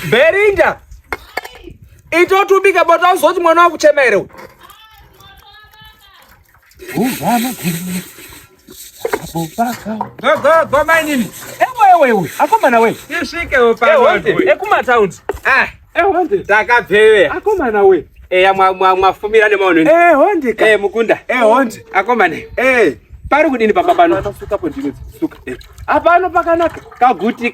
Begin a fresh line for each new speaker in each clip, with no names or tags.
Berinda. Itotubika bota uzoti mwana wako chemere.
Mama.
Go nini?
Ewe. Akomana we.
Ishike upande.
Ekuma town.
Honde. Takaphewe.
Akomana we.
Ya mwafumira ne maono.
Honde ka.
Mukunda.
Honde.
Akomana. Pari kudini papa pano?
Atasuka pontinezi. Suka.
Apano pakanaka. Kaguti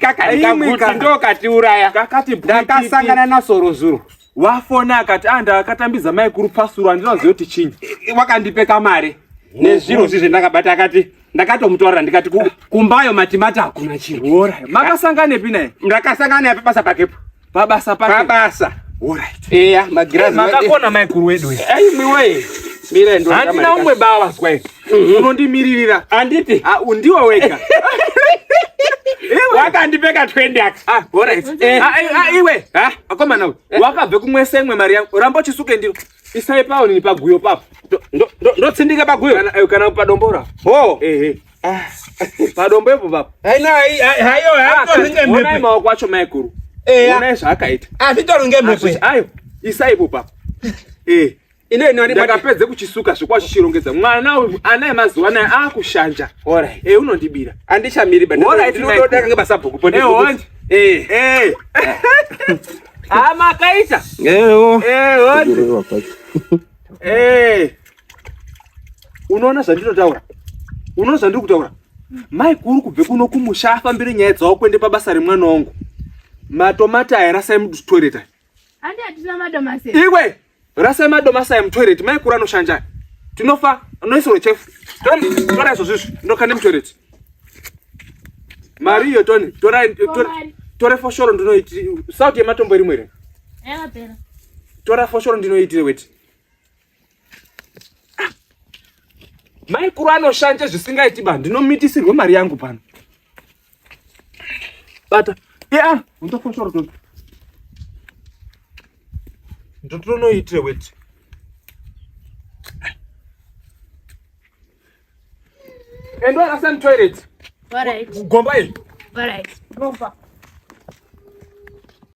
ndo kati uraya.
Kakati
ndakasangana na sorozuro.
Wafona akati anda akatambiza mai kuri pasuru andinoziyo kuti chinyi.
Wakandipeka mare. Nezviro zvizvi ndakabata akati ndakatomutora ndikati kumbayo matimata hakuna chiro.
Alright. Makasangana pina naye?
Ndakasangana yapi basa pakepo.
Pabasa pake.
Pabasa.
Alright.
Magirazi.
Makakona mai kuri wedu.
Mwiwe. Mire ndo.
Andina umwe bawa square. Unondimiririra.
Anditi.
Undiwa weka.
Wakandipeka 20 aka.
Alright. Iwe. Akomana we. Wakabve kumwese imwe mari yangu. Rambo chisuke ndiro. Isaipa ni paguyo papo.
Ndo tsindika paguyo.
Kana padombora. Padombo epo papo.
Hayo
ngemhepe. Ona maoko kwacho maikuru. Ona zvakaita.
Azvitorunge mhepe.
Ayo. Isaipo papo.
Ine nani
ndakapedze kuchisuka zvikwa chichirongedza. Mwana uyu anaye mazuva naye akushanja.
Alright.
Unondibira.
Andichamiri banda.
Alright.
Ndinoda kange basa bhuku ponde.
Makaita. Unoona zvandinotaura? Unoona zvandiri kutaura? Mai kuri kubve kuno kumusha afambire nyaya dzawo kuende pabasa remwana wangu. Matomati aya rasai mutoilet.
Andi atina madomasi.
Iwe, rasai madomasi aya mutoilet. Mai kuri anoshanja. Tinofa, unoisoro chef. Tora izvo zvizvi, ndokande mutoilet. Mario Tony, tora foshoro ndinoiti. Sauti yematombo rimwe here.
Yakapera.
Tora foshoro ndinoitire weti. Mai kuru anoshanja zvisingaiti ba ndinomitisirwe mari yangu pano. Bata. Undofoshoro to. Ndotonoitire weti. Endo asem toilet.
Alright.
Gomba hii.
Alright.
Gomba.